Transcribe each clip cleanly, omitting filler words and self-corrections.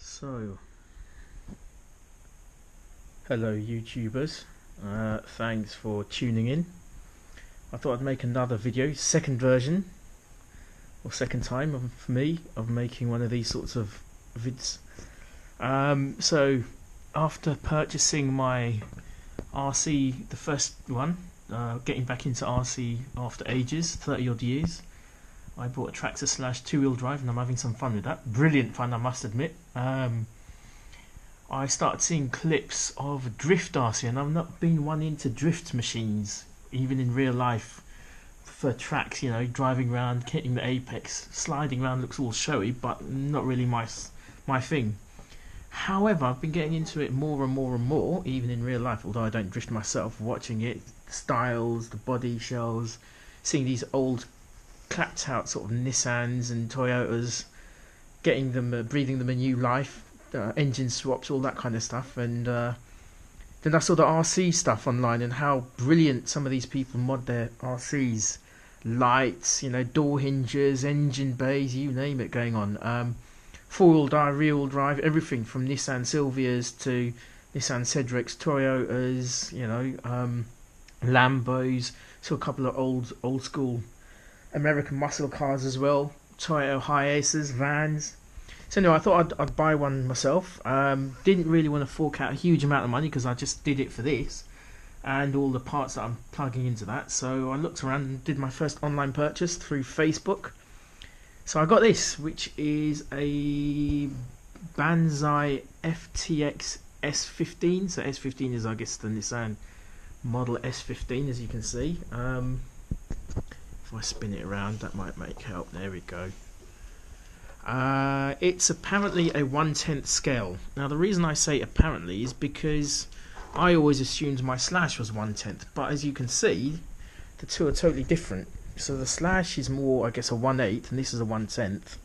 So, hello YouTubers, thanks for tuning in. I thought I'd make another video, second version, or second time for me, of making one of these sorts of vids. So, after purchasing my RC, the first one, getting back into RC after ages, 30 odd years, I bought a tractor slash two-wheel drive and I'm having some fun with that. Brilliant fun, I must admit. I started seeing clips of drift RC, and I've not been one into drift machines, even in real life, for tracks, you know, driving around, hitting the apex, sliding around looks all showy, but not really my thing. However, I've been getting into it more and more and more, even in real life, although I don't drift myself, watching it, styles, the body shells, seeing these old clapped out sort of Nissans and Toyotas, getting them, breathing them a new life, engine swaps, all that kind of stuff. And then I saw the RC stuff online and how brilliant some of these people mod their RCs, lights, you know, door hinges, engine bays, you name it, going on. Four-wheel drive, rear-wheel drive, everything from Nissan Silvias to Nissan Cedrics, Toyotas, you know, Lambos. So a couple of old school American muscle cars as well, Toyota Hiaces, vans. So anyway, I thought I'd buy one myself. Didn't really want to fork out a huge amount of money because I just did it for this and all the parts that I'm plugging into that. So I looked around and did my first online purchase through Facebook. So I got this, which is a Banzai FTX S15. So S15 is, I guess, the Nissan model S15, as you can see. If I spin it around, that might help. There we go. It's apparently a 1/10 scale. Now the reason I say apparently is because I always assumed my slash was 1/10, but as you can see, the two are totally different. So the slash is more, I guess, a 1/8, and this is a 1/10.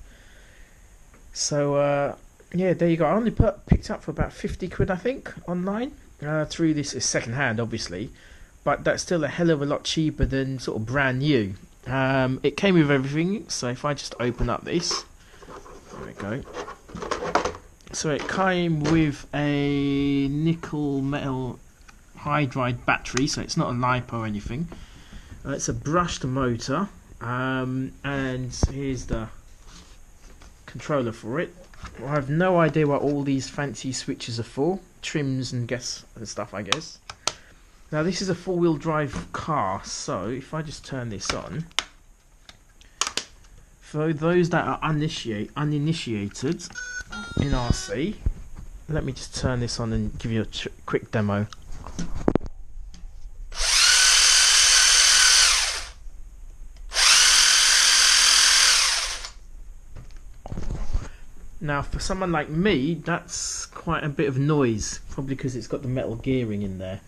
So yeah, there you go. I only picked up for about 50 quid, I think, online. Through this is second hand, obviously, but that's still a hell of a lot cheaper than sort of brand new. It came with everything, so if I just open up this, there we go. So it came with a nickel metal hydride battery, so it's not a LiPo or anything. It's a brushed motor, and here's the controller for it. I have no idea what all these fancy switches are for, trims and stuff, I guess. Now this is a four-wheel drive car, so if I just turn this on, for those that are uninitiated in RC, let me just turn this on and give you a quick demo. Now for someone like me, that's quite a bit of noise, probably because it's got the metal gearing in there.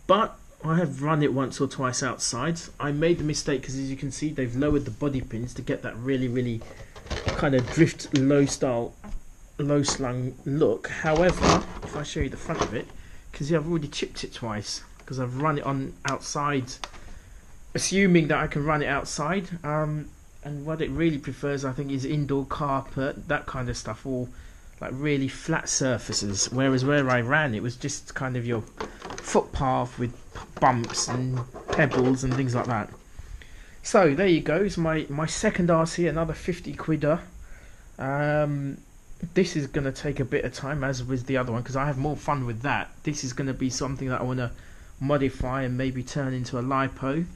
But I have run it once or twice outside. I made the mistake because, as you can see, they've lowered the body pins to get that really kind of drift low slung look. However, if I show you the front of it, because I've already chipped it twice because I've run it on outside, assuming that I can run it outside. And what it really prefers, I think, is indoor carpet, that kind of stuff, or like really flat surfaces. Whereas where I ran, it was just kind of your footpath with bumps and pebbles and things like that. So there you go. It's my second RC, another 50 quidder. This is going to take a bit of time, as with the other one, because I have more fun with that. This is going to be something that I want to modify and maybe turn into a LiPo.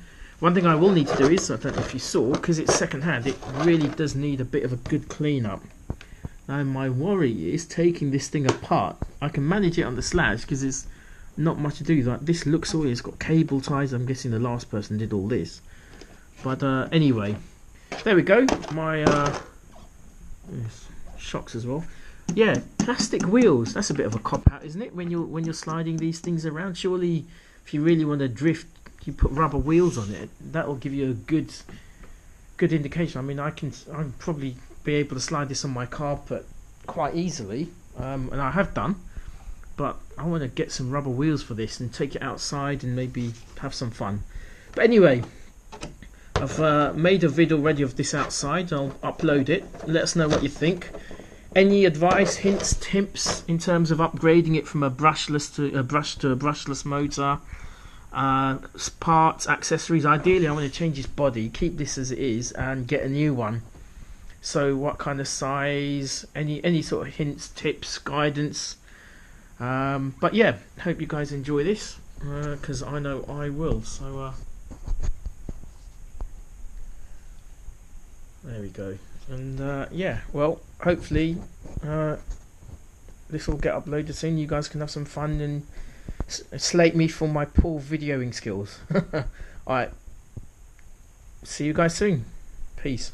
One thing I will need to do is, I don't know if you saw, because it's second hand, it really does need a bit of a good clean-up. Now my worry is taking this thing apart. I can manage it on the slash because there's not much to do. Like, this looks all, it's got cable ties. I'm guessing the last person did all this. But anyway, there we go. My shocks as well. Yeah, plastic wheels. That's a bit of a cop out, isn't it? When you're sliding these things around, surely if you really want to drift, you put rubber wheels on it. That will give you a good indication. I mean, I'll probably be able to slide this on my carpet quite easily, and I have done. But I want to get some rubber wheels for this and take it outside and maybe have some fun. But anyway, I've made a vid already of this outside. I'll upload it. Let us know what you think. Any advice, hints, tips in terms of upgrading it from a brushless to a brushless motor? Parts, accessories. Ideally, I want to change this body, keep this as it is, and get a new one. So, what kind of size? Any sort of hints, tips, guidance? But yeah, hope you guys enjoy this, because I know I will. So there we go. And yeah, well, hopefully this will get uploaded soon. You guys can have some fun and slate me for my poor videoing skills. Alright, see you guys soon. Peace.